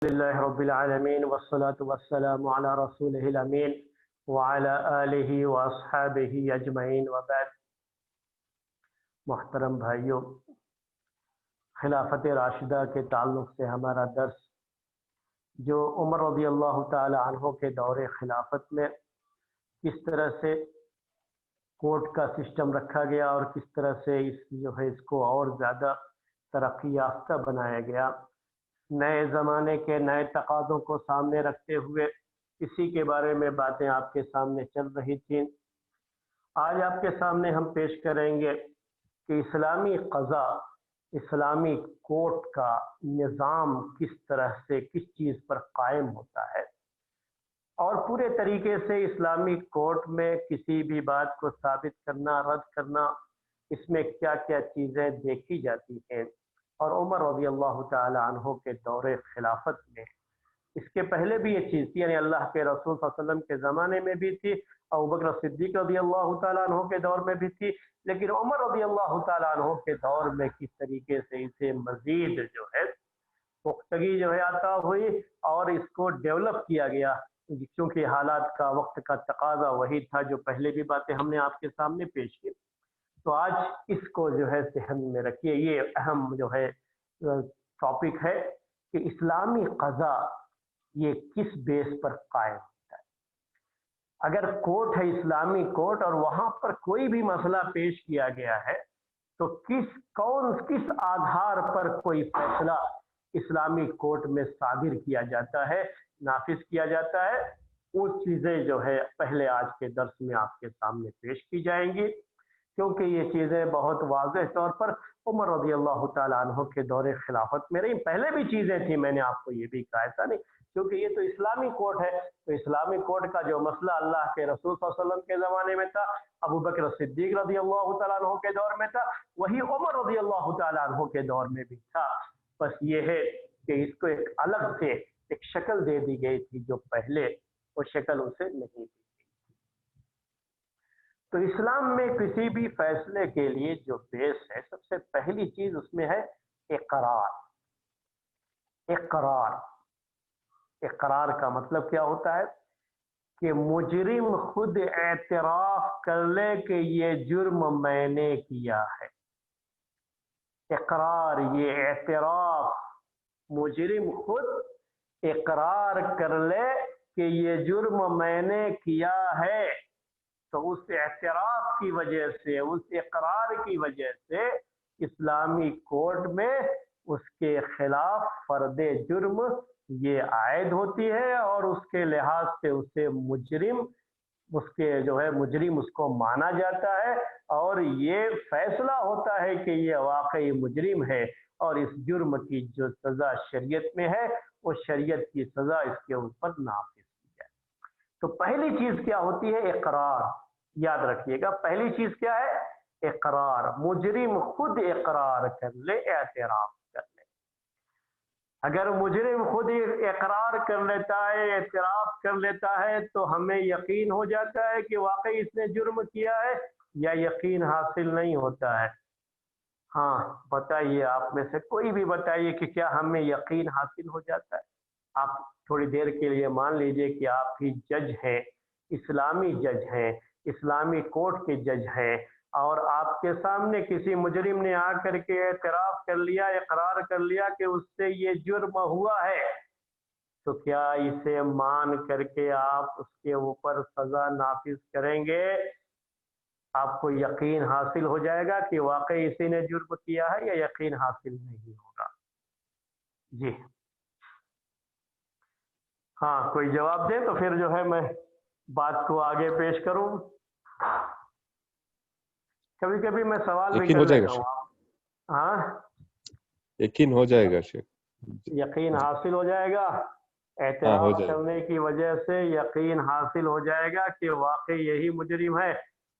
لله رب العالمين والصلاة والسلام على رسوله الأمين وعلى آله وأصحابه أجمعين وبعد. محترم بھائیوں، خلافت راشدہ کے تعلق سے ہمارا درس جو عمر رضی اللہ تعالی عنہ کے دور خلافت میں کس طرح سے کورٹ کا سسٹم رکھا گیا اور کس طرح سے اس کو اور زیادہ ترقی یافتہ بنایا گیا، نئے زمانے کے نئے تقاضوں کو سامنے رکھتے ہوئے اسی کے بارے میں باتیں آپ کے سامنے چل رہی تھیں. آج آپ کے سامنے ہم پیش کریں گے کہ اسلامی قضا، اسلامی کورٹ کا نظام کس طرح سے کس چیز پر قائم ہوتا ہے، اور پورے طریقے سے اسلامی کورٹ میں کسی بھی بات کو ثابت کرنا، رد کرنا، اس میں کیا کیا چیزیں دیکھی جاتی ہیں. اور عمر رضی اللہ تعالی عنہ کے دور خلافت میں اس کے پہلے بھی یہ چیز تھی، یعنی اللہ کے رسول صلی اللہ علیہ وسلم کے زمانے میں بھی تھی، ابوبکر صدیق رضی اللہ تعالیٰ عنہ کے دور میں بھی تھی، لیکن عمر رضی اللہ تعالیٰ عنہ کے دور میں کس طریقے سے اسے مزید جو ہے پختگی جو ہے عطا ہوئی اور اس کو ڈیولپ کیا گیا، کیونکہ حالات کا، وقت کا تقاضا وہی تھا جو پہلے بھی باتیں ہم نے آپ کے سامنے پیش کی. تو آج اس کو جو ہے ذہن میں رکھیے، یہ اہم جو ہے ٹاپک ہے کہ اسلامی قضا یہ کس بیس پر قائم ہوتا ہے. اگر کورٹ ہے اسلامی کورٹ اور وہاں پر کوئی بھی مسئلہ پیش کیا گیا ہے تو کس آدھار پر کوئی فیصلہ اسلامی کورٹ میں صادر کیا جاتا ہے، نافذ کیا جاتا ہے، وہ چیزیں جو ہے پہلے آج کے درس میں آپ کے سامنے پیش کی جائیں گی، کیونکہ یہ چیزیں بہت واضح طور پر عمر رضی اللہ تعالیٰ عنہ کے دور خلافت میں رہی. پہلے بھی چیزیں تھیں، میں نے آپ کو یہ بھی کہا، ایسا نہیں، کیونکہ یہ تو اسلامی کورٹ ہے. تو اسلامی کورٹ کا جو مسئلہ اللہ کے رسول صلی اللہ علیہ وسلم کے زمانے میں تھا، ابوبکر صدیق رضی اللہ تعالیٰ عنہ کے دور میں تھا، وہی عمر رضی اللہ تعالیٰ عنہ کے دور میں بھی تھا. بس یہ ہے کہ اس کو ایک الگ سے ایک شکل دے دی گئی تھی جو پہلے وہ شکل اسے نہیں تھی. تو اسلام میں کسی بھی فیصلے کے لیے جو بیس ہے، سب سے پہلی چیز اس میں ہے اقرار. اقرار کا مطلب کیا ہوتا ہے کہ مجرم خود اعتراف کر لے کہ یہ جرم میں نے کیا ہے. اقرار، یہ اعتراف، مجرم خود اقرار کر لے کہ یہ جرم میں نے کیا ہے، تو اس اعتراف کی وجہ سے، اس اقرار کی وجہ سے اسلامی کورٹ میں اس کے خلاف فرد جرم یہ عائد ہوتی ہے اور اس کے لحاظ سے اسے مجرم، اس کے جو ہے مجرم اس کو مانا جاتا ہے، اور یہ فیصلہ ہوتا ہے کہ یہ واقعی مجرم ہے اور اس جرم کی جو سزا شریعت میں ہے وہ شریعت کی سزا اس کے اوپر نافذ کی جائے. تو پہلی چیز کیا ہوتی ہے؟ اقرار. یاد رکھیے گا، پہلی چیز کیا ہے؟ اقرار. مجرم خود اقرار کر لے، اعتراف کر لے. اگر مجرم خود اقرار کر لیتا ہے، اعتراف کر لیتا ہے، تو ہمیں یقین ہو جاتا ہے کہ واقعی اس نے جرم کیا ہے، یا یقین حاصل نہیں ہوتا ہے؟ ہاں بتائیے، آپ میں سے کوئی بھی بتائیے کہ کیا ہمیں یقین حاصل ہو جاتا ہے؟ آپ تھوڑی دیر کے لیے مان لیجئے کہ آپ ہی جج ہیں، اسلامی جج ہیں، اسلامی کورٹ کے جج ہیں، اور آپ کے سامنے کسی مجرم نے آ کر کے اعتراف کر لیا، اقرار کر لیا کہ اس سے یہ جرم ہوا ہے، تو کیا اسے مان کر کے آپ اس کے اوپر سزا نافذ کریں گے؟ آپ کو یقین حاصل ہو جائے گا کہ واقعی اسی نے جرم کیا ہے، یا یقین حاصل نہیں ہوگا؟ جی ہاں، کوئی جواب دے تو پھر جو ہے میں بات کو آگے پیش کروں. کبھی کبھی میں سوال بھی کر لیتا ہوں. ہاں، یقین ہو جائے گا شیخ، یقین حاصل ہو جائے گا. اعتراف کرنے کی وجہ سے یقین حاصل ہو جائے گا کہ واقعی یہی مجرم ہے.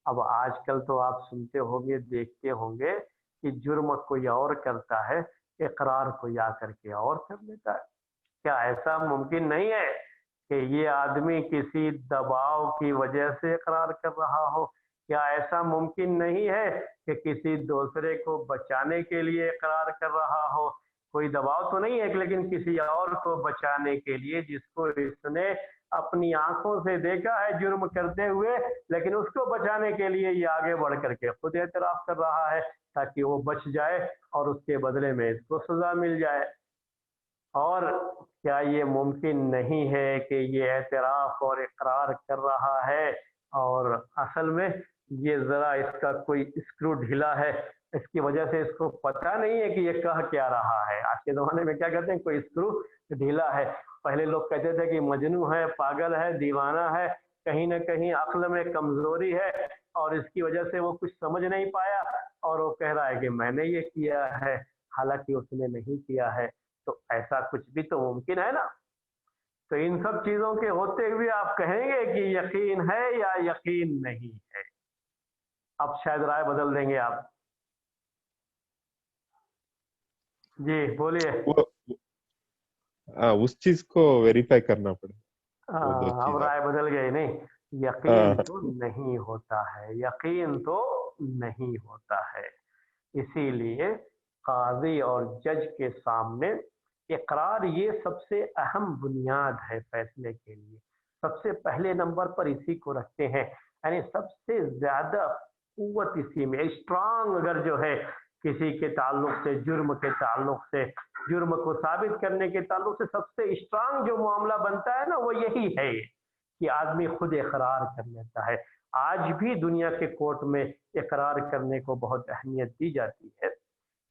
اب آج کل تو آپ سنتے ہوں گے، دیکھتے ہوں گے کہ جرم کوئی اور کرتا ہے، اقرار کوئی آ کر کے اور کر لیتا ہے. کیا ایسا ممکن نہیں ہے کہ یہ آدمی کسی دباؤ کی وجہ سے اقرار کر رہا ہو؟ کیا ایسا ممکن نہیں ہے کہ کسی دوسرے کو بچانے کے لیے اقرار کر رہا ہو؟ کوئی دباؤ تو نہیں ہے لیکن کسی اور کو بچانے کے لیے جس کو اس نے اپنی آنکھوں سے دیکھا ہے جرم کرتے ہوئے، لیکن اس کو بچانے کے لیے یہ آگے بڑھ کر کے خود اعتراف کر رہا ہے تاکہ وہ بچ جائے اور اس کے بدلے میں اس کو سزا مل جائے۔ اور کیا یہ ممکن نہیں ہے کہ یہ اعتراف اور اقرار کر رہا ہے اور اصل میں یہ ذرا اس کا کوئی اسکرو ڈھیلا ہے، اس کی وجہ سے اس کو پتہ نہیں ہے کہ یہ کہہ کیا رہا ہے۔ آج کے زمانے میں کیا کہتے ہیں، کوئی اسکرو ڈھیلا ہے۔ پہلے لوگ کہتے تھے کہ مجنون ہے، پاگل ہے، دیوانہ ہے، کہیں نہ کہیں عقل میں کمزوری ہے اور اس کی وجہ سے وہ کچھ سمجھ نہیں پایا اور وہ کہہ رہا ہے کہ میں نے یہ کیا ہے، حالانکہ اس نے نہیں کیا ہے۔ تو ایسا کچھ بھی تو ممکن ہے نا۔ تو ان سب چیزوں کے ہوتے ہوئے آپ کہیں گے کہ یقین ہے یا یقین نہیں ہے؟ اب شاید رائے بدل دیں گے آپ۔ جی بولیے۔ اس چیز کو ویریفائی کرنا پڑے۔ اب رائے بدل گئی نہیں، یقین تو نہیں ہوتا ہے، یقین تو نہیں ہوتا ہے۔ اسی لیے قاضی اور جج کے سامنے اقرار یہ سب سے اہم بنیاد ہے فیصلے کے لیے، سب سے پہلے نمبر پر اسی کو رکھتے ہیں، یعنی سب سے زیادہ قوت اسی میں، اسٹرانگ اگر جو ہے کسی کے تعلق سے، جرم کے تعلق سے، جرم کو ثابت کرنے کے تعلق سے سب سے اسٹرانگ جو معاملہ بنتا ہے نا وہ یہی ہے کہ آدمی خود اقرار کر لیتا ہے۔ آج بھی دنیا کے کورٹ میں اقرار کرنے کو بہت اہمیت دی جاتی ہے،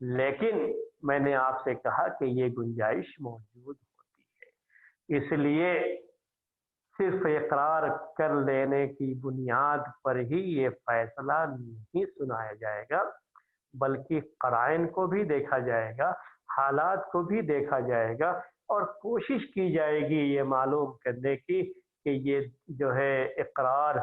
لیکن میں نے آپ سے کہا کہ یہ گنجائش موجود ہوتی ہے، اس لیے صرف اقرار کر لینے کی بنیاد پر ہی یہ فیصلہ نہیں سنایا جائے گا، بلکہ قرائن کو بھی دیکھا جائے گا، حالات کو بھی دیکھا جائے گا اور کوشش کی جائے گی یہ معلوم کرنے کی کہ یہ جو ہے اقرار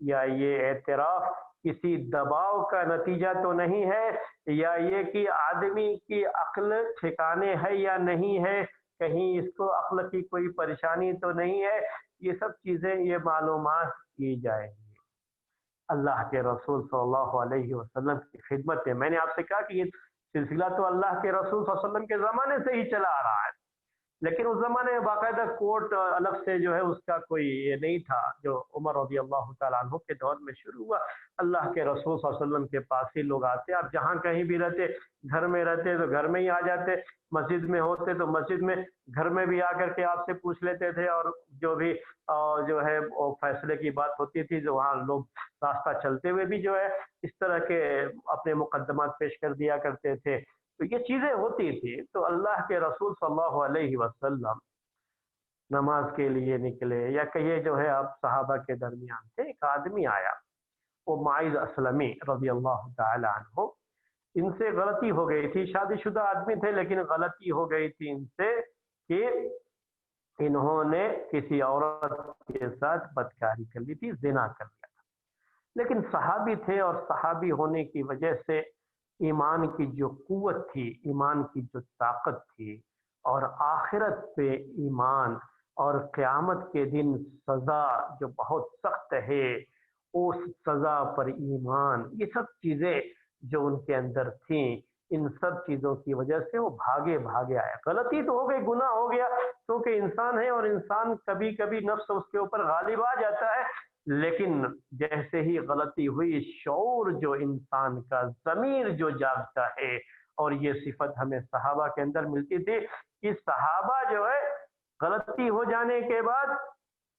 یا یہ اعتراف کسی دباؤ کا نتیجہ تو نہیں ہے، یا یہ کہ آدمی کی عقل ٹھکانے ہے یا نہیں ہے، کہیں اس کو عقل کی کوئی پریشانی تو نہیں ہے۔ یہ سب چیزیں یہ معلومات کی جائیں گی اللہ کے رسول صلی اللہ علیہ وسلم کی خدمت میں۔ میں نے آپ سے کہا کہ یہ سلسلہ تو اللہ کے رسول صلی اللہ علیہ وسلم کے زمانے سے ہی چلا آ رہا ہے، لیکن اس زمانے میں باقاعدہ کورٹ الگ سے جو ہے اس کا کوئی یہ نہیں تھا، جو عمر رضی اللہ تعالیٰ عنہ کے دور میں شروع ہوا۔ اللہ کے رسول صلی اللہ علیہ وسلم کے پاس ہی لوگ آتے، آپ جہاں کہیں بھی رہتے، گھر میں رہتے تو گھر میں ہی آ جاتے، مسجد میں ہوتے تو مسجد میں، گھر میں بھی آ کر کے آپ سے پوچھ لیتے تھے، اور جو بھی جو ہے وہ فیصلے کی بات ہوتی تھی جو وہاں لوگ راستہ چلتے ہوئے بھی جو ہے اس طرح کے اپنے مقدمات پیش کر دیا کرتے تھے، تو یہ چیزیں ہوتی تھی۔ تو اللہ کے رسول صلی اللہ علیہ وسلم نماز کے لیے نکلے، یا کہیے جو ہے آپ صحابہ کے درمیان سے ایک آدمی آیا، وہ معاذ اسلمی رضی اللہ تعالی عنہ، ان سے غلطی ہو گئی تھی، شادی شدہ آدمی تھے لیکن غلطی ہو گئی تھی ان سے کہ انہوں نے کسی عورت کے ساتھ بدکاری کر لی تھی، زنا کر لیا تھا، لیکن صحابی تھے اور صحابی ہونے کی وجہ سے ایمان کی جو قوت تھی، ایمان کی جو طاقت تھی، اور آخرت پہ ایمان اور قیامت کے دن سزا جو بہت سخت ہے اس سزا پر ایمان، یہ سب چیزیں جو ان کے اندر تھیں، ان سب چیزوں کی وجہ سے وہ بھاگے آئے۔ غلطی تو ہو گئی، گناہ ہو گیا، کیونکہ انسان ہے اور انسان کبھی کبھی نفس اس کے اوپر غالب آ جاتا ہے، لیکن جیسے ہی غلطی ہوئی شعور جو انسان کا، ضمیر جو جاگتا ہے، اور یہ صفت ہمیں صحابہ کے اندر ملتی تھی کہ صحابہ جو ہے غلطی ہو جانے کے بعد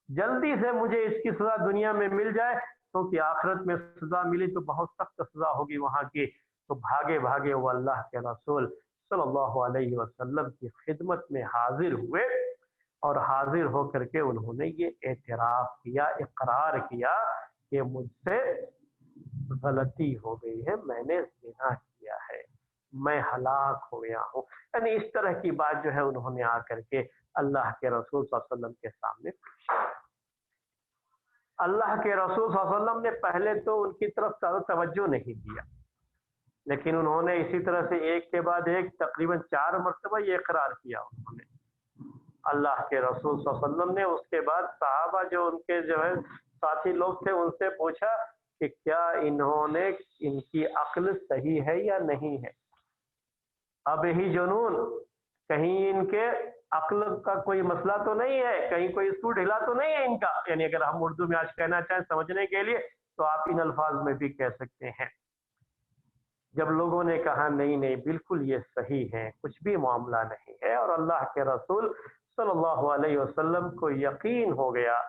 جلدی سے مجھے اس کی سزا دنیا میں مل جائے، کیونکہ آخرت میں سزا ملی تو بہت سخت سزا ہوگی وہاں کی، تو بھاگے وہ اللہ کے رسول صلی اللہ علیہ وسلم کی خدمت میں حاضر ہوئے، اور حاضر ہو کر کے انہوں نے یہ اعتراف کیا، اقرار کیا کہ مجھ سے غلطی ہو گئی ہے، میں نے زنا کیا ہے، میں ہلاک ہو گیا ہوں۔ یعنی اس طرح کی بات جو ہے انہوں نے آ کر کے اللہ کے رسول صلی اللہ علیہ وسلم کے سامنے پوچھی۔ اللہ کے رسول صلی اللہ علیہ وسلم نے پہلے تو ان کی طرف زیادہ توجہ نہیں دیا، لیکن انہوں نے اسی طرح سے ایک کے بعد ایک تقریباً 4 مرتبہ یہ اقرار کیا انہوں نے۔ اللہ کے رسول صلی اللہ علیہ وسلم نے اس کے بعد صحابہ جو ان کے جو ہے ساتھی لوگ تھے ان سے پوچھا کہ کیا انہوں نے، ان کی عقل صحیح ہے یا نہیں ہے؟ اب ہی جنون کہیں ان کے عقل کا کوئی مسئلہ تو نہیں ہے, کہیں کوئی اسکو ڈھیلا تو نہیں ہے ان کا. یعنی اگر ہم اردو میں آج کہنا چاہیں سمجھنے کے لیے تو آپ ان الفاظ میں بھی کہہ سکتے ہیں. جب لوگوں نے کہا نہیں نہیں بالکل یہ صحیح ہے, کچھ بھی معاملہ نہیں ہے, اور اللہ کے رسول صلی اللہ علیہ وسلم کو یقین ہو گیا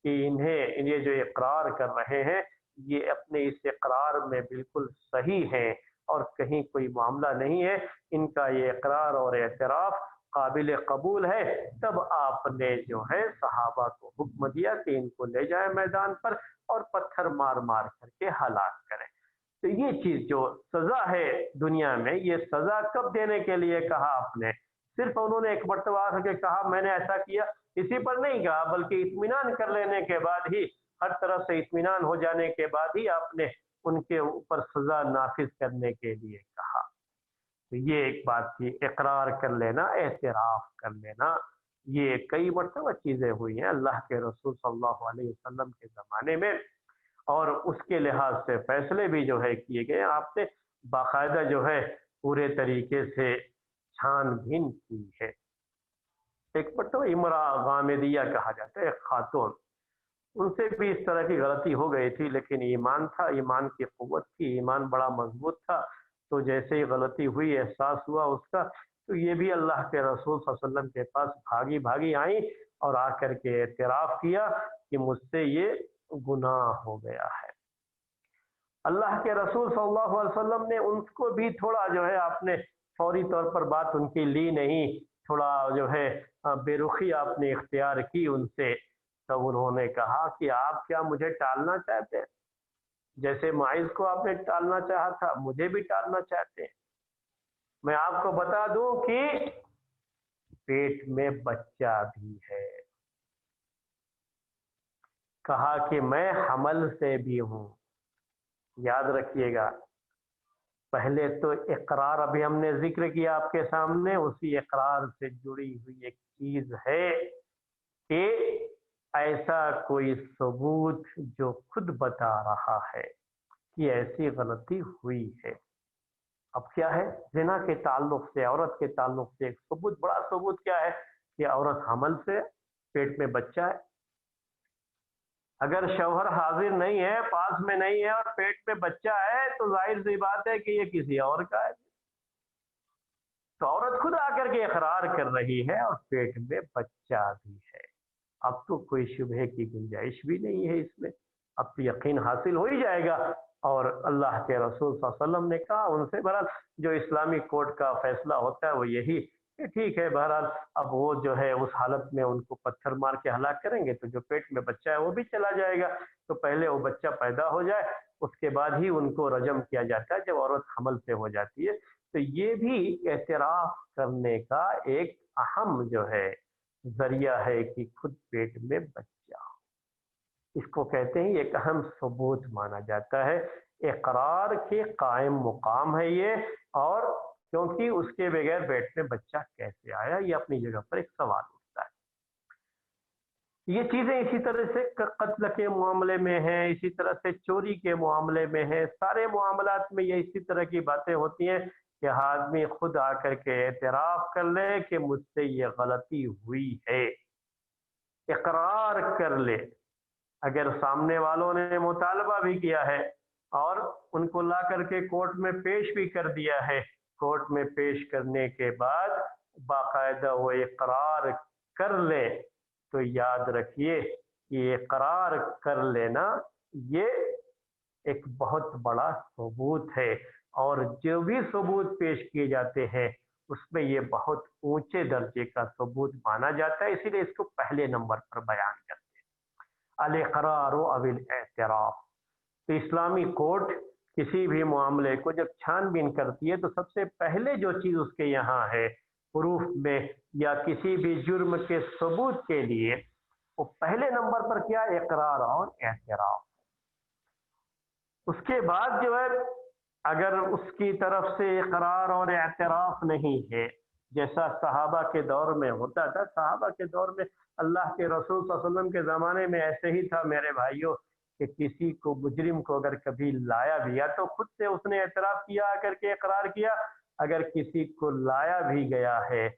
کہ یہ جو اقرار کر رہے ہیں یہ اپنے اس اقرار میں بالکل صحیح ہے اور کہیں کوئی معاملہ نہیں ہے, ان کا یہ اقرار اور اعتراف قابل قبول ہے, تب آپ نے جو ہے صحابہ کو حکم دیا کہ ان کو لے جائیں میدان پر اور پتھر مار مار کر کے ہلاک کریں. تو یہ چیز جو سزا ہے دنیا میں, یہ سزا کب دینے کے لیے کہا آپ نے؟ صرف انہوں نے ایک مرتبہ آ کے کہا میں نے ایسا کیا, اسی پر نہیں کہا, بلکہ اطمینان کر لینے کے بعد ہی, ہر طرح سے اطمینان ہو جانے کے بعد ہی آپ نے ان کے اوپر سزا نافذ کرنے کے لیے کہا. تو یہ ایک بات تھی, اقرار کر لینا, اعتراف کر لینا, یہ کئی مرتبہ چیزیں ہوئی ہیں اللہ کے رسول صلی اللہ علیہ وسلم کے زمانے میں, اور اس کے لحاظ سے فیصلے بھی جو ہے کیے گئے. آپ نے باقاعدہ جو ہے پورے طریقے سے چھان بین کی ہے. ایک مرتبہ امرا غامدیہ کہا جاتا ہے, ایک خاتون, ان سے بھی اس طرح کی غلطی ہو گئی تھی, لیکن ایمان تھا, ایمان کی قوت تھی, ایمان بڑا مضبوط تھا. تو جیسے ہی غلطی ہوئی, احساس ہوا اس کا, تو یہ بھی اللہ کے رسول صلی اللہ علیہ وسلم کے پاس بھاگی بھاگی آئیں اور آ کر کے اعتراف کیا کہ مجھ سے یہ گناہ ہو گیا ہے. اللہ کے رسول صلی اللہ علیہ وسلم نے ان کو بھی تھوڑا جو ہے آپ نے فوری طور پر بات ان کی لی نہیں, تھوڑا جو ہے بے رخی آپ نے اختیار کی ان سے. تب انہوں نے کہا کہ آپ کیا مجھے ٹالنا چاہتے ہیں؟ جیسے ماعز کو آپ نے ٹالنا چاہا تھا, مجھے بھی ٹالنا چاہتے ہیں. میں آپ کو بتا دوں کہ پیٹ میں بچہ بھی ہے. کہا کہ میں حمل سے بھی ہوں. یاد رکھیے گا, پہلے تو اقرار ابھی ہم نے ذکر کیا آپ کے سامنے, اسی اقرار سے جڑی ہوئی ایک چیز ہے کہ ایسا کوئی ثبوت جو خود بتا رہا ہے کہ ایسی غلطی ہوئی ہے. اب کیا ہے, زنا کے تعلق سے, عورت کے تعلق سے ایک ثبوت, بڑا ثبوت کیا ہے کہ عورت حمل سے, پیٹ میں بچہ ہے. اگر شوہر حاضر نہیں ہے, پاس میں نہیں ہے, اور پیٹ میں بچہ ہے, تو ظاہر سی بات ہے کہ یہ کسی اور کا ہے. تو عورت خود آ کر کے اقرار کر رہی ہے اور پیٹ میں بچہ بھی ہے. اب تو کوئی شبہ کی گنجائش بھی نہیں ہے اس میں, اب تو یقین حاصل ہو ہی جائے گا. اور اللہ کے رسول صلی اللہ علیہ وسلم نے کہا ان سے, بہرحال جو اسلامی کورٹ کا فیصلہ ہوتا ہے وہ یہی کہ ٹھیک ہے, بہرحال اب وہ جو ہے اس حالت میں ان کو پتھر مار کے ہلاک کریں گے, تو جو پیٹ میں بچہ ہے وہ بھی چلا جائے گا. تو پہلے وہ بچہ پیدا ہو جائے, اس کے بعد ہی ان کو رجم کیا جاتا ہے جب عورت حمل سے ہو جاتی ہے. تو یہ بھی اعتراف کرنے کا ایک اہم جو ہے ذریعہ ہے کہ خود پیٹ میں بچہ, اس کو کہتے ہیں ایک اہم ثبوت مانا جاتا ہے. اقرار کے قائم مقام ہے یہ, اور کیونکہ اس کے بغیر پیٹ میں بچہ کیسے آیا, یہ اپنی جگہ پر ایک سوال اٹھتا ہے. یہ چیزیں اسی طرح سے قتل کے معاملے میں ہیں, اسی طرح سے چوری کے معاملے میں ہیں, سارے معاملات میں یہ اسی طرح کی باتیں ہوتی ہیں کہ آدمی خود آ کر کے اعتراف کر لے کہ مجھ سے یہ غلطی ہوئی ہے, اقرار کر لے. اگر سامنے والوں نے مطالبہ بھی کیا ہے اور ان کو لا کر کے کورٹ میں پیش بھی کر دیا ہے, کورٹ میں پیش کرنے کے بعد باقاعدہ وہ اقرار کر لے, تو یاد رکھیے کہ اقرار کر لینا یہ ایک بہت بڑا ثبوت ہے, اور جو بھی ثبوت پیش کیے جاتے ہیں اس میں یہ بہت اونچے درجے کا ثبوت مانا جاتا ہے, اسی لیے اس کو پہلے نمبر پر بیان کرتے ہیں, الاقرار و الاعتراف. تو اسلامی کورٹ کسی بھی معاملے کو جب چھان بین کرتی ہے تو سب سے پہلے جو چیز اس کے یہاں ہے پروف میں یا کسی بھی جرم کے ثبوت کے لیے, وہ پہلے نمبر پر کیا, اقرار اور اعتراف. اس کے بعد جو ہے اگر اس کی طرف سے اقرار اور اعتراف نہیں ہے, جیسا صحابہ کے دور میں ہوتا تھا, صحابہ کے دور میں اللہ کے رسول صلی اللہ علیہ وسلم کے زمانے میں ایسے ہی تھا میرے بھائیوں, کہ کسی کو مجرم کو اگر کبھی لایا بھی یا تو خود سے اس نے اعتراف کیا, آ کر کے اقرار کیا, اگر کسی کو لایا بھی گیا ہے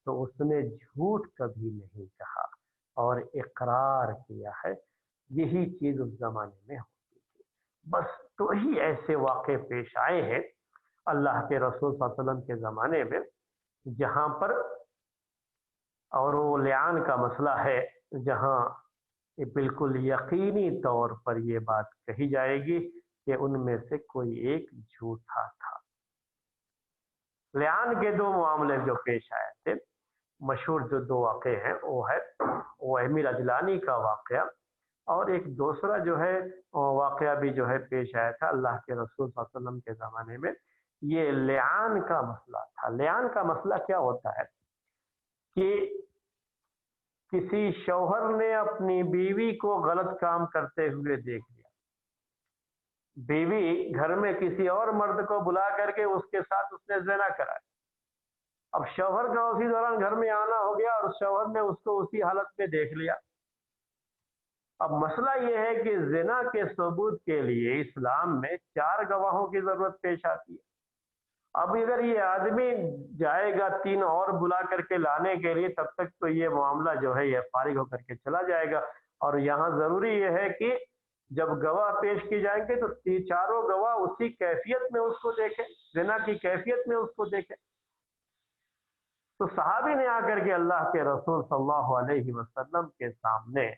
تو اس نے جھوٹ کبھی نہیں کہا اور اقرار کیا ہے۔ یہی چیز اس زمانے میں ہوتی تھی۔ بس تو ہی ایسے واقع پیش آئے ہیں اللہ کے رسول صلی اللہ علیہ وسلم کے زمانے میں، جہاں پر، اور وہ لعان کا مسئلہ ہے، جہاں یہ بالکل یقینی طور پر یہ بات کہی جائے گی کہ ان میں سے کوئی ایک جھوٹا تھا۔ لعان کے دو معاملے جو پیش آئے تھے، مشہور جو دو واقعے ہیں، وہ ہے وہمی اجلانی کا واقعہ، اور ایک دوسرا جو ہے واقعہ بھی جو ہے پیش آیا تھا اللہ کے رسول صلی اللہ علیہ وسلم کے زمانے میں۔ یہ لعان کا مسئلہ تھا۔ لعان کا مسئلہ کیا ہوتا ہے کہ کسی شوہر نے اپنی بیوی کو غلط کام کرتے ہوئے دیکھ لیا، بیوی گھر میں کسی اور مرد کو بلا کر کے اس کے ساتھ اس نے زنا کرایا، اب شوہر کا اسی دوران گھر میں آنا ہو گیا اور شوہر نے اس کو اسی حالت میں دیکھ لیا۔ اب مسئلہ یہ ہے کہ زنا کے ثبوت کے لیے اسلام میں 4 گواہوں کی ضرورت پیش آتی ہے۔ اب اگر یہ آدمی جائے گا 3 اور بلا کر کے لانے کے لیے، تب تک تو یہ معاملہ جو ہے یہ فارغ ہو کر کے چلا جائے گا۔ اور یہاں ضروری یہ ہے کہ جب گواہ پیش کی جائیں گے تو 4 گواہ اسی کیفیت میں اس کو دیکھیں، زنا کی کیفیت میں اس کو دیکھیں۔ تو صحابی نے آ کر کے اللہ کے رسول صلی اللہ علیہ وسلم کے سامنے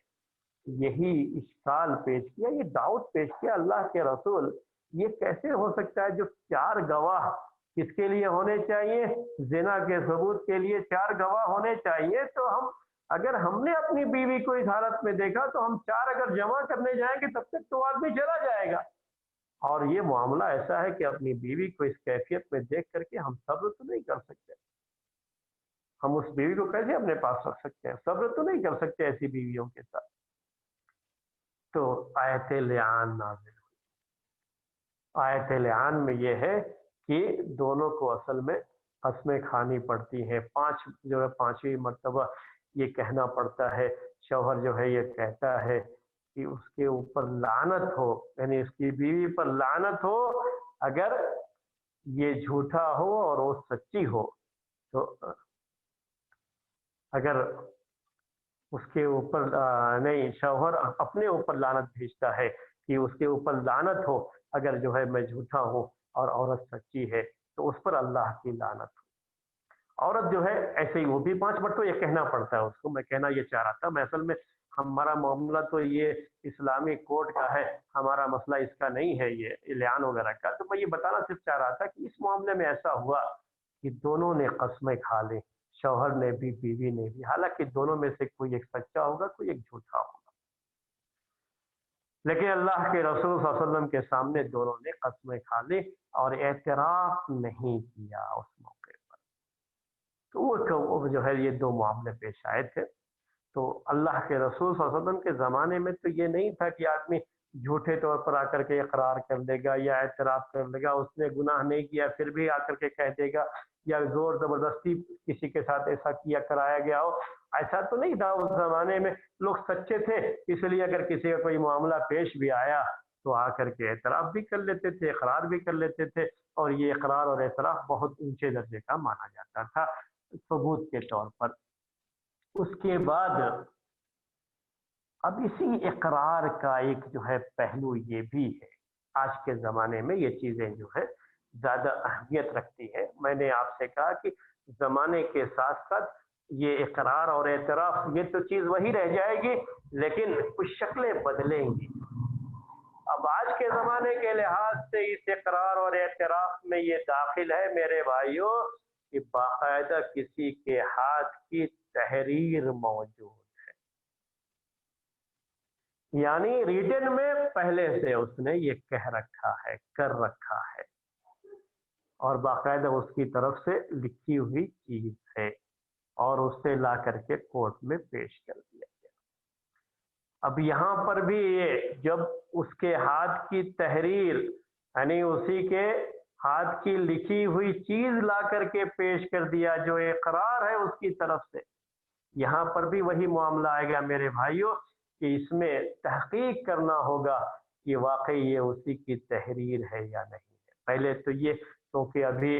یہی اشکال پیش کیا، یہ ڈاؤٹ پیش کیا، اللہ کے رسول یہ کیسے ہو سکتا ہے جو 4 گواہ کس کے لیے ہونے چاہیے؟ زنا کے ثبوت کے لیے 4 گواہ ہونے چاہیے، تو اگر ہم نے اپنی بیوی کو اس حالت میں دیکھا تو ہم 4 اگر جمع کرنے جائیں گے تب تک تو آدمی چلا جائے گا۔ اور یہ معاملہ ایسا ہے کہ اپنی بیوی کو اس کیفیت میں دیکھ کر کے ہم صبر تو نہیں کر سکتے، ہم اس بیوی کو کیسے اپنے پاس رکھ سکتے ہیں؟ صبر تو نہیں کر سکتے ایسی بیویوں کے ساتھ۔ تو آیت لعان نازل ہوئی۔ آیت لعان میں یہ ہے کہ دونوں کو اصل میں قسمیں کھانی پڑتی ہیں، 5ویں مرتبہ یہ کہنا پڑتا ہے، شوہر جو ہے یہ کہتا ہے کہ اس کے اوپر لعنت ہو، یعنی اس کی بیوی پر لعنت ہو اگر یہ جھوٹا ہو اور وہ سچی ہو۔ تو اگر اس کے اوپر نہیں، شوہر اپنے اوپر لعنت بھیجتا ہے کہ اس کے اوپر لعنت ہو اگر جو ہے میں جھوٹا ہوں اور عورت سچی ہے، تو اس پر اللہ کی لعنت ہو۔ عورت جو ہے ایسے ہی وہ بھی 5 مرتبہ یہ کہنا پڑتا ہے اس کو۔ میں کہنا یہ چاہ رہا تھا، میں اصل میں ہمارا معاملہ تو یہ اسلامی کورٹ کا ہے، ہمارا مسئلہ اس کا نہیں ہے یہ لعان وغیرہ کا، تو میں یہ بتانا صرف چاہ رہا تھا کہ اس معاملے میں ایسا ہوا کہ دونوں نے قسمیں کھا لی، شوہر نے بھی بیوی نے بھی، حالانکہ دونوں میں سے کوئی ایک سچا ہوگا کوئی ایک جھوٹا ہوگا، لیکن اللہ کے رسول صلی اللہ علیہ وسلم کے سامنے دونوں نے قسمیں کھا لی اور اعتراف نہیں کیا اس موقع پر۔ تو وہ جو ہے یہ 2 معاملے پیش آئے تھے۔ تو اللہ کے رسول صلی اللہ علیہ وسلم کے زمانے میں تو یہ نہیں تھا کہ آدمی جھوٹے طور پر آ کر کے اقرار کر لے گا یا اعتراف کر لے گا، اس نے گناہ نہیں کیا پھر بھی آ کر کے کہہ دے گا، یا زور زبردستی کسی کے ساتھ ایسا کیا کرایا گیا ہو، ایسا تو نہیں تھا۔ اس زمانے میں لوگ سچے تھے، اس لیے اگر کسی کا کوئی معاملہ پیش بھی آیا تو آ کر کے اعتراف بھی کر لیتے تھے، اقرار بھی کر لیتے تھے، اور یہ اقرار اور اعتراف بہت اونچے درجے کا مانا جاتا تھا ثبوت کے طور پر۔ اس کے بعد اب اسی اقرار کا ایک جو ہے پہلو یہ بھی ہے، آج کے زمانے میں یہ چیزیں جو ہے زیادہ اہمیت رکھتی ہے۔ میں نے آپ سے کہا کہ زمانے کے ساتھ ساتھ یہ اقرار اور اعتراف یہ تو چیز وہی رہ جائے گی، لیکن کچھ شکلیں بدلیں گی۔ اب آج کے زمانے کے لحاظ سے اس اقرار اور اعتراف میں یہ داخل ہے میرے بھائیوں کہ باقاعدہ کسی کے ہاتھ کی تحریر موجود ہے، یعنی ریٹن میں پہلے سے اس نے یہ کہہ رکھا ہے، کر رکھا ہے، اور باقاعدہ اس کی طرف سے لکھی ہوئی چیز ہے، اور اس سے لا کر کے کورٹ میں پیش کر دیا گیا۔ اب یہاں پر بھی یہ جب اس کے ہاتھ کی تحریر، یعنی اسی کے ہاتھ کی لکھی ہوئی چیز لا کر کے پیش کر دیا جو اقرار ہے اس کی طرف سے، یہاں پر بھی وہی معاملہ آئے گا میرے بھائیوں کہ اس میں تحقیق کرنا ہوگا کہ واقعی یہ اسی کی تحریر ہے یا نہیں ہے۔ پہلے تو یہ کیونکہ ابھی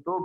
2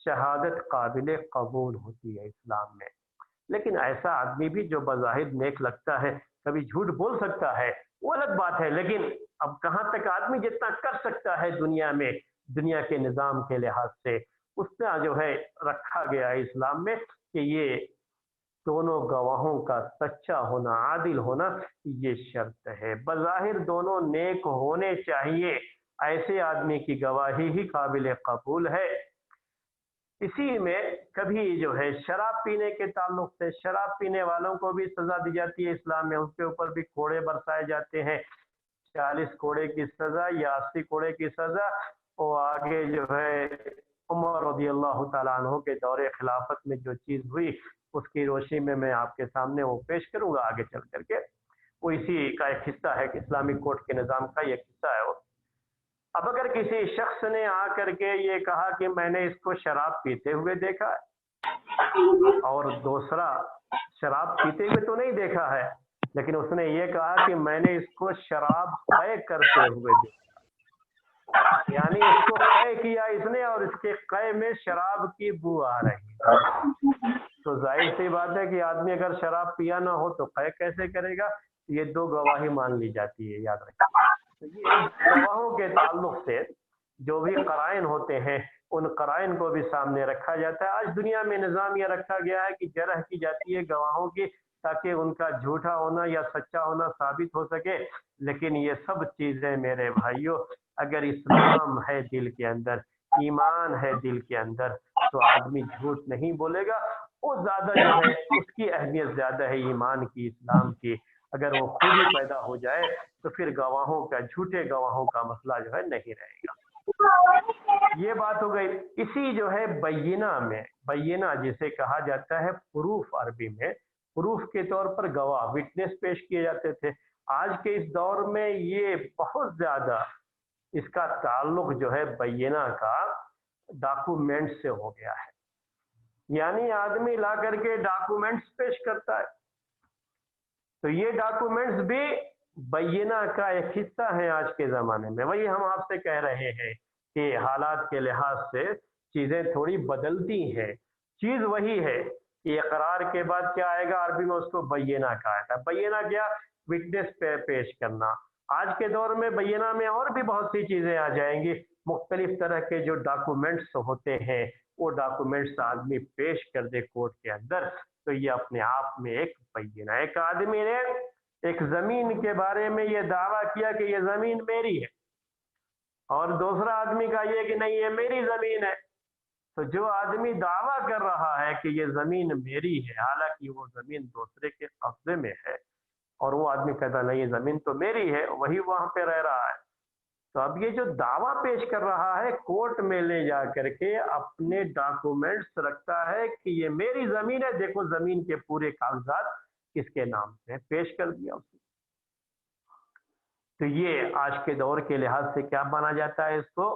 شہادت قابل قبول ہوتی ہے اسلام میں۔ لیکن ایسا آدمی بھی جو بظاہر نیک لگتا ہے، کبھی جھوٹ بول سکتا ہے، وہ الگ بات ہے، لیکن اب کہاں تک آدمی جتنا کر سکتا ہے دنیا میں، دنیا کے نظام کے لحاظ سے، اتنا جو ہے رکھا گیا ہے اسلام میں کہ یہ دونوں گواہوں کا سچا ہونا، عادل ہونا، یہ شرط ہے۔ بظاہر دونوں نیک ہونے چاہیے، ایسے آدمی کی گواہی ہی قابل قبول ہے۔ اسی میں کبھی جو ہے شراب پینے کے تعلق سے، شراب پینے والوں کو بھی سزا دی جاتی ہے اسلام میں، اس کے اوپر بھی کوڑے برسائے جاتے ہیں، 40 کوڑے کی سزا یا 80 کوڑے کی سزا۔ اور آگے جو ہے عمر رضی اللہ تعالیٰ عنہ کے دور خلافت میں جو چیز ہوئی، اس کی روشنی میں آپ کے سامنے وہ پیش کروں گا آگے چل کر کے۔ وہ اسی کا ایک حصہ ہے کہ اسلامی کورٹ کے نظام کا ایک حصہ ہے وہ۔ اب اگر کسی شخص نے آ کر کے یہ کہا کہ میں نے اس کو شراب پیتے ہوئے دیکھا ہے، اور دوسرا شراب پیتے ہوئے تو نہیں دیکھا ہے، لیکن اس نے یہ کہا کہ میں نے اس کو شراب قے کرتے ہوئے دیکھا، یعنی اس کو قے کیا اس نے اور اس کے قے میں شراب کی بو آ رہی ہے، تو ظاہر سی بات ہے کہ آدمی اگر شراب پیا نہ ہو تو قے کیسے کرے گا؟ یہ دو گواہی مان لی جاتی ہے، یاد رکھیں۔ تو یہ گواہوں کے تعلق سے جو بھی قرائن ہوتے ہیں، ان قرائن کو بھی سامنے رکھا جاتا ہے۔ آج دنیا میں نظام یہ رکھا گیا ہے کہ جرح کی جاتی ہے گواہوں کی، تاکہ ان کا جھوٹا ہونا یا سچا ہونا ثابت ہو سکے، لیکن یہ سب چیزیں میرے بھائیوں، اگر اسلام ہے دل کے اندر، ایمان ہے دل کے اندر، تو آدمی جھوٹ نہیں بولے گا۔ وہ زیادہ جو ہے اس کی اہمیت زیادہ ہے ایمان کی، اسلام کی۔ اگر وہ خوبی پیدا ہو جائے تو پھر گواہوں کا، جھوٹے گواہوں کا مسئلہ جو ہے نہیں رہے گا۔ یہ بات ہو گئی۔ اسی جو ہے بینہ میں، بینہ جسے کہا جاتا ہے پروف، عربی میں پروف کے طور پر گواہ، وٹنس پیش کیے جاتے تھے۔ آج کے اس دور میں یہ بہت زیادہ اس کا تعلق جو ہے بینہ کا ڈاکومنٹ سے ہو گیا ہے، یعنی آدمی لا کر کے ڈاکومنٹس پیش کرتا ہے، تو یہ ڈاکومنٹس بھی بینہ کا ایک حصہ ہے آج کے زمانے میں۔ وہی ہم آپ سے کہہ رہے ہیں کہ حالات کے لحاظ سے چیزیں تھوڑی بدلتی ہیں، چیز وہی ہے کہ اقرار کے بعد کیا آئے گا، عربی میں اس کو بینہ کہا جاتا ہے۔ بینہ کیا؟ وٹنس پہ پیش کرنا۔ آج کے دور میں بینہ میں اور بھی بہت سی چیزیں آ جائیں گی، مختلف طرح کے جو ڈاکومنٹس ہوتے ہیں، وہ ڈاکومنٹس آدمی پیش کر دے کورٹ کے اندر، تو یہ اپنے آپ میں ایک بینہ۔ ایک آدمی نے ایک زمین کے بارے میں یہ دعویٰ کیا کہ یہ زمین میری ہے، اور دوسرا آدمی کا یہ کہ نہیں یہ میری زمین ہے، تو جو آدمی دعویٰ کر رہا ہے کہ یہ زمین میری ہے، حالانکہ وہ زمین دوسرے کے قبضے میں ہے، اور وہ آدمی کہتا نہیں یہ زمین تو میری ہے، وہی وہاں پہ رہ رہا ہے، تو اب یہ جو دعویٰ پیش کر رہا ہے کورٹ میں لے جا کر کے اپنے ڈاکومنٹس رکھتا ہے کہ یہ میری زمین ہے، دیکھو زمین کے پورے کاغذات کس کے نام سے پیش کر دیا اس نے۔ تو یہ آج کے دور کے لحاظ سے کیا مانا جاتا ہے؟ اس کو،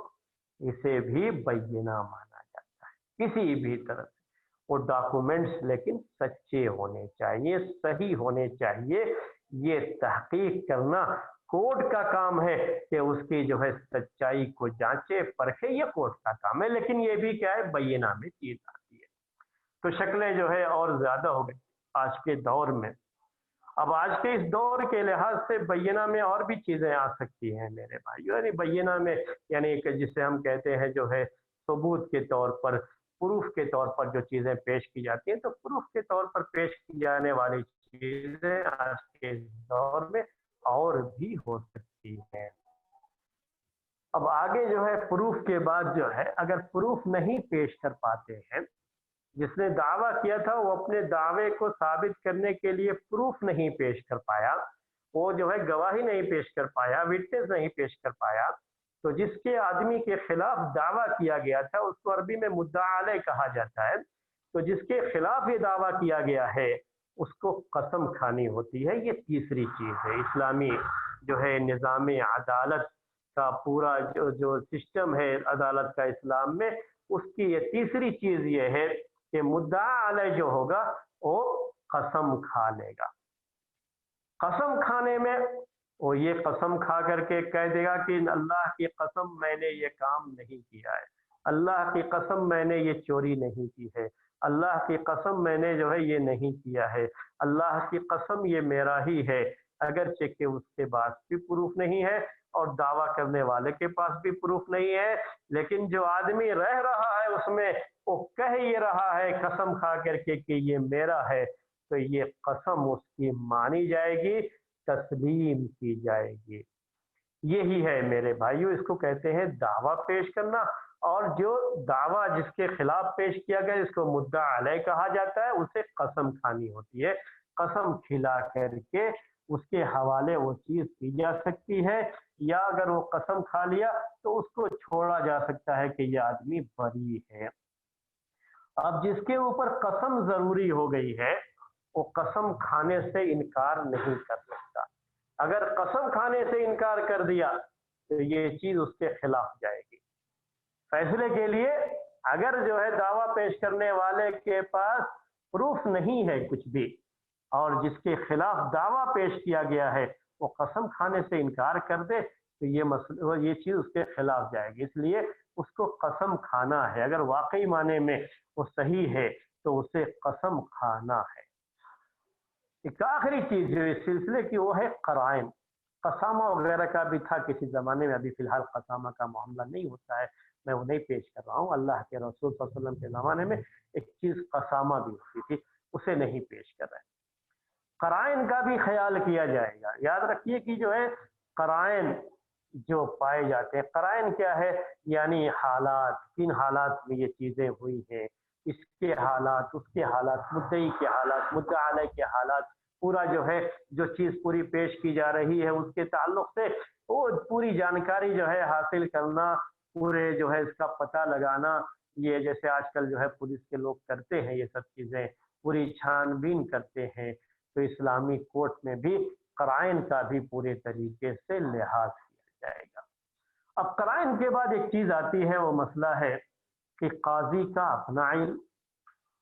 اسے بھی بینہ مانا جاتا ہے۔ کسی بھی طرح سے وہ ڈاکومنٹس لیکن سچے ہونے چاہیے، صحیح ہونے چاہیے۔ یہ تحقیق کرنا کورٹ کا کام ہے کہ اس کی جو ہے سچائی کو جانچے پرکھے، یہ کورٹ کا کام ہے، لیکن یہ بھی کیا ہے، بینہ میں چیز آتی ہے۔ تو شکلیں جو ہے اور زیادہ ہو گئی آج کے دور میں۔ اب آج کے اس دور کے لحاظ سے بینہ میں اور بھی چیزیں آ سکتی ہیں میرے بھائیو، یعنی بینہ میں یعنی کہ جسے ہم کہتے ہیں جو ہے ثبوت کے طور پر، پروف کے طور پر جو چیزیں پیش کی جاتی ہیں، تو پروف کے طور پر پیش کی جانے والی چیزیں آج کے دور میں اور بھی ہو سکتی ہیں۔ اب آگے جو ہے پروف کے بعد جو ہے، اگر پروف نہیں پیش کر پاتے ہیں، جس نے دعویٰ کیا تھا وہ اپنے دعوے کو ثابت کرنے کے لیے پروف نہیں پیش کر پایا، وہ جو ہے گواہی نہیں پیش کر پایا، وٹنس نہیں پیش کر پایا، تو جس کے آدمی کے خلاف دعویٰ کیا گیا تھا اس کو عربی میں مدعا علیہ کہا جاتا ہے، تو جس کے خلاف یہ دعویٰ کیا گیا ہے اس کو قسم کھانی ہوتی ہے۔ یہ تیسری چیز ہے۔ اسلامی جو ہے نظام عدالت کا پورا جو سسٹم ہے عدالت کا اسلام میں، اس کی یہ تیسری چیز یہ ہے کہ مدعا علیہ جو ہوگا وہ قسم کھا لے گا۔ قسم کھانے میں وہ یہ قسم کھا کر کے کہہ دے گا کہ اللہ کی قسم میں نے یہ کام نہیں کیا ہے، اللہ کی قسم میں نے یہ چوری نہیں کی ہے، اللہ کی قسم میں نے جو ہے یہ نہیں کیا ہے، اللہ کی قسم یہ میرا ہی ہے، اگرچہ کہ اس کے پاس بھی پروف نہیں ہے اور دعویٰ کرنے والے کے پاس بھی پروف نہیں ہے، لیکن جو آدمی رہ رہا ہے اس میں وہ کہہ یہ رہا ہے قسم کھا کر کے کہ یہ میرا ہے، تو یہ قسم اس کی مانی جائے گی، تسلیم کی جائے گی۔ یہی ہے میرے بھائیو، اس کو کہتے ہیں دعویٰ پیش کرنا، اور جو دعویٰ جس کے خلاف پیش کیا گیا اس کو مدعا علیہ کہا جاتا ہے، اسے قسم کھانی ہوتی ہے، قسم کھلا کر کے اس کے حوالے وہ چیز کی جا سکتی ہے، یا اگر وہ قسم کھا لیا تو اس کو چھوڑا جا سکتا ہے کہ یہ آدمی بری ہے۔ اب جس کے اوپر قسم ضروری ہو گئی ہے وہ قسم کھانے سے انکار نہیں کر سکتا، اگر قسم کھانے سے انکار کر دیا تو یہ چیز اس کے خلاف جائے گی۔ فیصلے کے لیے اگر جو ہے دعویٰ پیش کرنے والے کے پاس پروف نہیں ہے کچھ بھی، اور جس کے خلاف دعویٰ پیش کیا گیا ہے وہ قسم کھانے سے انکار کر دے تو یہ چیز اس کے خلاف جائے گی، اس لیے اس کو قسم کھانا ہے، اگر واقعی معنی میں وہ صحیح ہے تو اسے قسم کھانا ہے۔ ایک آخری چیز جو اس سلسلے کی وہ ہے قرائن، قسامہ وغیرہ کا بھی تھا کسی زمانے میں، ابھی فی الحال قسامہ کا معاملہ نہیں ہوتا ہے، میں وہ نہیں پیش کر رہا ہوں، اللہ کے رسول صلی اللہ علیہ وسلم کے زمانے میں ایک چیز قسامہ بھی ہوتی تھی، اسے نہیں پیش کر رہے۔ قرائن کا بھی خیال کیا جائے گا، یاد رکھیے کہ جو ہے قرائن جو پائے جاتے ہیں، قرائن کیا ہے؟ یعنی حالات، کن حالات میں یہ چیزیں ہوئی ہیں، اس کے حالات، اس کے حالات، مدعی کے حالات، مدعا علیہ کے حالات، پورا جو ہے جو چیز پوری پیش کی جا رہی ہے اس کے تعلق سے وہ پوری جانکاری جو ہے حاصل کرنا، پورے جو ہے اس کا پتہ لگانا، یہ جیسے آج کل جو ہے پولیس کے لوگ کرتے ہیں یہ سب چیزیں، پوری چھان بین کرتے ہیں، تو اسلامی کورٹ میں بھی قرائن کا بھی پورے طریقے سے لحاظ کیا جائے گا۔ اب قرائن کے بعد ایک چیز آتی ہے، وہ مسئلہ ہے کہ قاضی کا اپنا علم،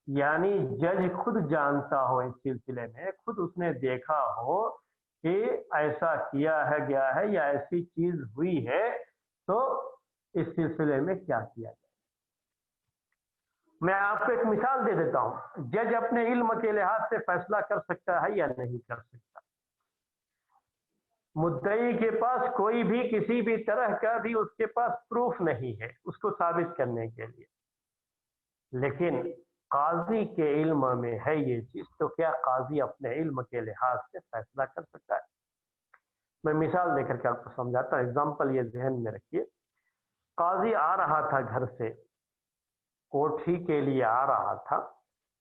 یعنی جج خود جانتا ہو اس سلسلے میں، خود اس نے دیکھا ہو کہ ایسا کیا ہے گیا ہے یا ایسی چیز ہوئی ہے، تو اس سلسلے میں کیا کیا جائے۔ میں آپ کو ایک مثال دے دیتا ہوں، جج اپنے علم کے لحاظ سے فیصلہ کر سکتا ہے یا نہیں کر سکتا۔ مدعی کے پاس کوئی بھی کسی بھی طرح کا بھی اس کے پاس پروف نہیں ہے اس کو ثابت کرنے کے لیے، لیکن قاضی کے علم میں ہے یہ چیز، تو کیا قاضی اپنے علم کے لحاظ سے فیصلہ کر سکتا ہے؟ میں مثال دے کر کے آپ کو سمجھاتا ہوں، اگزامپل یہ ذہن میں رکھیے۔ قاضی آ رہا تھا گھر سے، کوٹ ہی کے لیے آ رہا تھا،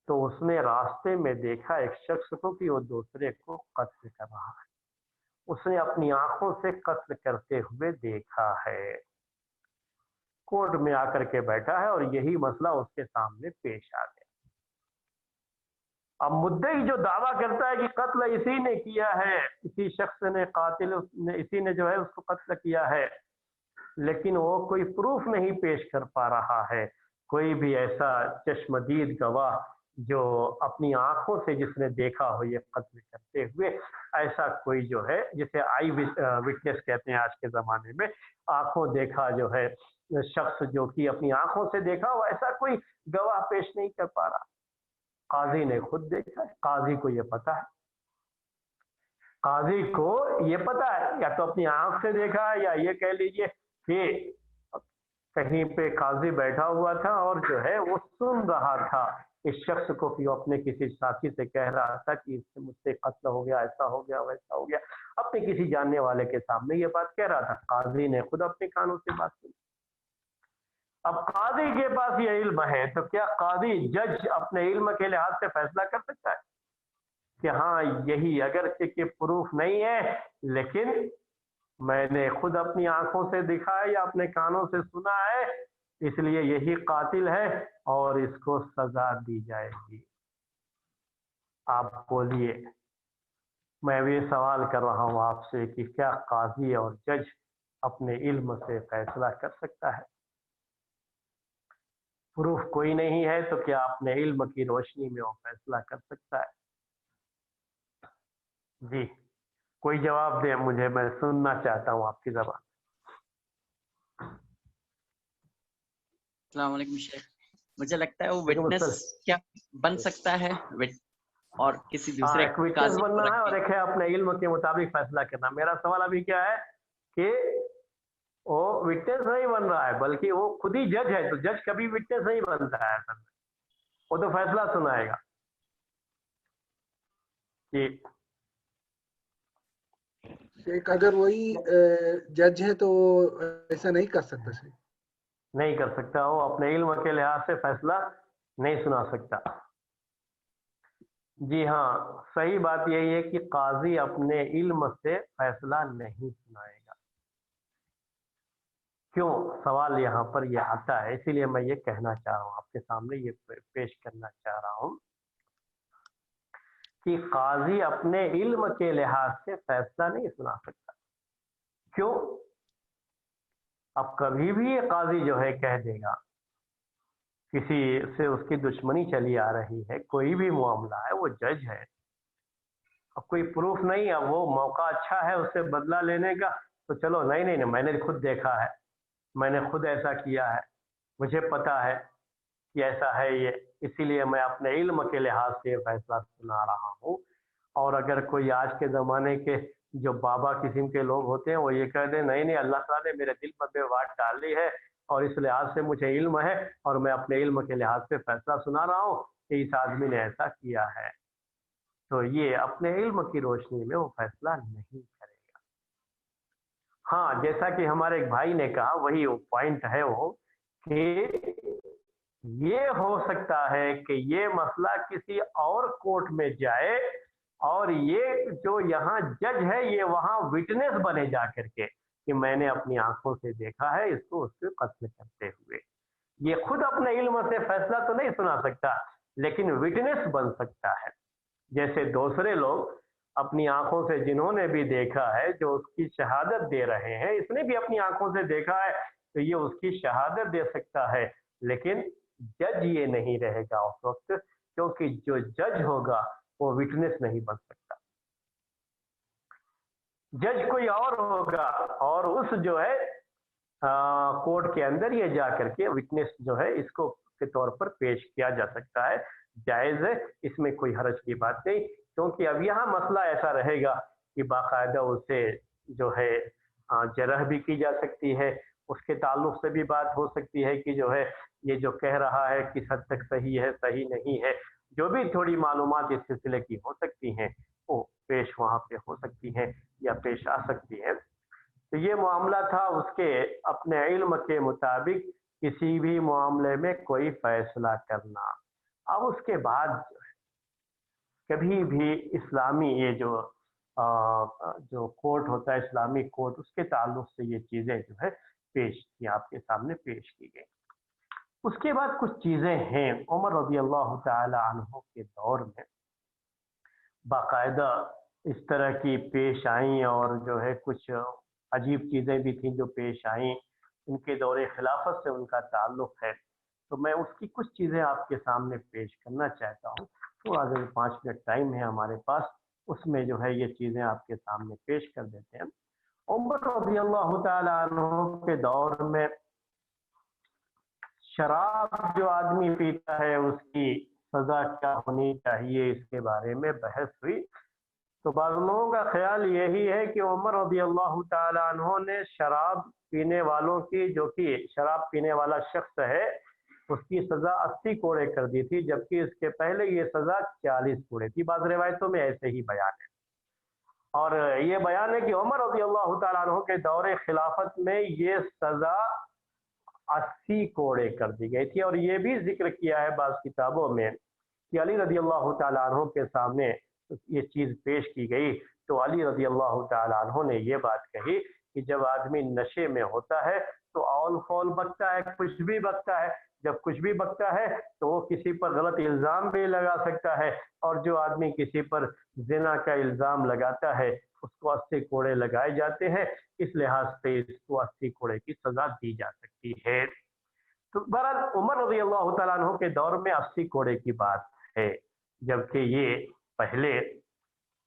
تو اس نے راستے میں دیکھا ایک شخص کو کہ وہ دوسرے کو قتل کر رہا ہے، اس نے اپنی آنکھوں سے قتل کرتے ہوئے دیکھا ہے، کورٹ میں آ کر کے بیٹھا ہے اور یہی مسئلہ اس کے سامنے پیش آ گیا۔ اب مدعی جو دعویٰ کرتا ہے کہ قتل اسی نے کیا ہے، اسی شخص نے، قاتل اسی نے جو ہے اس کو قتل کیا ہے، لیکن وہ کوئی پروف نہیں پیش کر پا رہا ہے، کوئی بھی ایسا چشمدید گواہ جو اپنی آنکھوں سے جس نے دیکھا ہو یہ قتل کرتے ہوئے، ایسا کوئی جو ہے جسے آئی وٹنس کہتے ہیں آج کے زمانے میں، آنکھوں دیکھا جو ہے شخص جو کہ اپنی آنکھوں سے دیکھا ہو، ایسا کوئی گواہ پیش نہیں کر پا رہا۔ قاضی نے خود دیکھا ہے، قاضی کو یہ پتا ہے، قاضی کو یہ پتا ہے، یا تو اپنی آنکھ سے دیکھا ہے، یا یہ کہہ لیجئے کہ کہیں پہ قاضی بیٹھا ہوا تھا اور جو ہے وہ سن رہا تھا اس شخص کو کہ وہ اپنے کسی ساتھی سے کہہ رہا تھا کہ اس سے مجھ سے قتل ہو گیا، ایسا ہو گیا، ویسا ہو گیا، اپنے کسی جاننے والے کے سامنے یہ بات کہہ رہا تھا، قاضی نے خود اپنے کانوں سے بات سنی۔ اب قاضی کے پاس یہ علم ہے، تو کیا قاضی جج اپنے علم کے لحاظ سے فیصلہ کر سکتا ہے کہ ہاں یہی، اگر کہ پروف نہیں ہے لیکن میں نے خود اپنی آنکھوں سے دکھا ہے یا اپنے کانوں سے سنا ہے، اس لیے یہی قاتل ہے اور اس کو سزا دی جائے گی؟ آپ بولیے، میں بھی سوال کر رہا ہوں آپ سے کہ کیا قاضی اور جج اپنے علم سے فیصلہ کر سکتا ہے؟ پروف کوئی نہیں ہے تو کیا اپنے علم کی روشنی میں وہ فیصلہ کر سکتا ہے؟ جی کوئی جواب دے مجھے، میں سننا چاہتا ہوں آپ کی زبان۔ السلام علیکم شیخ. مجھے لگتا ہے وہ لیکن وٹنس کیا بن سکتا ہے اور کسی دوسرے ایک وٹنس قاضی بننا کو رکھ ہے اور کے. ایک ہے اپنے علم کے مطابق فیصلہ کرنا. میرا سوال ابھی کیا ہے کہ وہ وٹنس نہیں بن رہا ہے بلکہ وہ خود ہی جج ہے. تو جج کبھی وٹنس نہیں بنتا ہے اصل میں, وہ تو فیصلہ سنائے گا. جی ایک اگر وہی جج ہے تو ایسا نہیں کر سکتا صحیح. نہیں کر سکتا, وہ اپنے علم کے لحاظ سے فیصلہ نہیں سنا سکتا. جی ہاں, صحیح بات یہی ہے کہ قاضی اپنے علم سے فیصلہ نہیں سنائے گا. کیوں؟ سوال یہاں پر یہ آتا ہے, اسی لیے میں یہ کہنا چاہ رہا ہوں, آپ کے سامنے یہ پیش کرنا چاہ رہا ہوں کہ قاضی اپنے علم کے لحاظ سے فیصلہ نہیں سنا سکتا. کیوں؟ اب کبھی بھی یہ قاضی جو ہے کہہ دے گا, کسی سے اس کی دشمنی چلی آ رہی ہے, کوئی بھی معاملہ ہے, وہ جج ہے, اب کوئی پروف نہیں ہے, وہ موقع اچھا ہے اس سے بدلہ لینے کا, تو چلو نہیں میں نے خود دیکھا ہے, میں نے خود ایسا کیا ہے, مجھے پتا ہے کہ ایسا ہے یہ, اسی لیے میں اپنے علم کے لحاظ سے فیصلہ سنا رہا ہوں. اور اگر کوئی آج کے زمانے کے جو بابا قسم کے لوگ ہوتے ہیں وہ یہ کہہ دیں نہیں اللہ تعالیٰ نے میرے دل پر بات ڈالی ہے اور اس لحاظ سے مجھے علم ہے اور میں اپنے علم کے لحاظ سے فیصلہ سنا رہا ہوں کہ اس آدمی نے ایسا کیا ہے, تو یہ اپنے علم کی روشنی میں وہ فیصلہ نہیں کرے گا. ہاں, جیسا کہ ہمارے ایک بھائی نے کہا, وہی پوائنٹ ہے وہ کہ یہ ہو سکتا ہے کہ یہ مسئلہ کسی اور کورٹ میں جائے اور یہ جو یہاں جج ہے یہ وہاں وٹنس بنے جا کر کے کہ میں نے اپنی آنکھوں سے دیکھا ہے اس کو قتل کرتے ہوئے. یہ خود اپنے علم سے فیصلہ تو نہیں سنا سکتا لیکن وٹنس بن سکتا ہے. جیسے دوسرے لوگ اپنی آنکھوں سے جنہوں نے بھی دیکھا ہے جو اس کی شہادت دے رہے ہیں, اس نے بھی اپنی آنکھوں سے دیکھا ہے تو یہ اس کی شہادت دے سکتا ہے, لیکن جج یہ نہیں رہے گا اس وقت, کیونکہ جو جج ہوگا وہ وٹنس نہیں بن سکتا. جج کوئی اور ہوگا اور اس جو ہے کورٹ کے اندر یہ جا کر کے وٹنس جو ہے اس کو کے طور پر پیش کیا جا سکتا ہے, جائز ہے, اس میں کوئی حرج کی بات نہیں. کیونکہ اب یہاں مسئلہ ایسا رہے گا کہ باقاعدہ اسے جو ہے جرح بھی کی جا سکتی ہے, اس کے تعلق سے بھی بات ہو سکتی ہے کہ جو ہے یہ جو کہہ رہا ہے کس حد تک صحیح ہے صحیح نہیں ہے, جو بھی تھوڑی معلومات اس سلسلے کی ہو سکتی ہیں وہ پیش وہاں پہ ہو سکتی ہیں یا پیش آ سکتی ہے. تو یہ معاملہ تھا اس کے اپنے علم کے مطابق کسی بھی معاملے میں کوئی فیصلہ کرنا. اب اس کے بعد کبھی بھی اسلامی یہ جو کورٹ ہوتا ہے اسلامی کورٹ, اس کے تعلق سے یہ چیزیں جو ہے پیش کی, آپ کے سامنے پیش کی گئی. اس کے بعد کچھ چیزیں ہیں عمر رضی اللہ تعالی عنہ کے دور میں باقاعدہ اس طرح کی پیش آئیں, اور جو ہے کچھ عجیب چیزیں بھی تھیں جو پیش آئیں, ان کے دور خلافت سے ان کا تعلق ہے. تو میں اس کی کچھ چیزیں آپ کے سامنے پیش کرنا چاہتا ہوں. تھوڑا دیر 5 منٹ ٹائم ہے ہمارے پاس, اس میں جو ہے یہ چیزیں آپ کے سامنے پیش کر دیتے ہیں. عمر رضی اللہ تعالی عنہ کے دور میں شراب جو آدمی پیتا ہے اس کی سزا کیا ہونی چاہیے, اس کے بارے میں بحث ہوئی. تو بعض لوگوں کا خیال یہی ہے کہ عمر رضی اللہ تعالی عنہ نے شراب پینے والوں کی, جو کہ شراب پینے والا شخص ہے, اس کی سزا 80 کوڑے کر دی تھی, جبکہ اس کے پہلے یہ سزا 40 کوڑے تھی. بعض روایتوں میں ایسے ہی بیان ہے. اور یہ بیان ہے کہ عمر رضی اللہ تعالیٰ عنہ کے دور خلافت میں یہ سزا 80 کوڑے کر دی گئی تھی. اور یہ بھی ذکر کیا ہے بعض کتابوں میں کہ علی رضی اللہ تعالیٰ عنہ کے سامنے یہ چیز پیش کی گئی تو علی رضی اللہ تعالیٰ عنہ نے یہ بات کہی کہ جب آدمی نشے میں ہوتا ہے تو اول فول بکتا ہے, کچھ بھی بکتا ہے. جب کچھ بھی بکتا ہے تو وہ کسی پر غلط الزام بھی لگا سکتا ہے, اور جو آدمی کسی پر زنا کا الزام لگاتا ہے اس کو 80 کوڑے لگائے جاتے ہیں. اس لحاظ سے اس کو 80 کوڑے کی سزا دی جا سکتی ہے. تو بہرحال عمر رضی اللہ تعالیٰ عنہ کے دور میں 80 کوڑے کی بات ہے, جبکہ یہ پہلے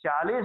40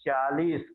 40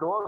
2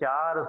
4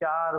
4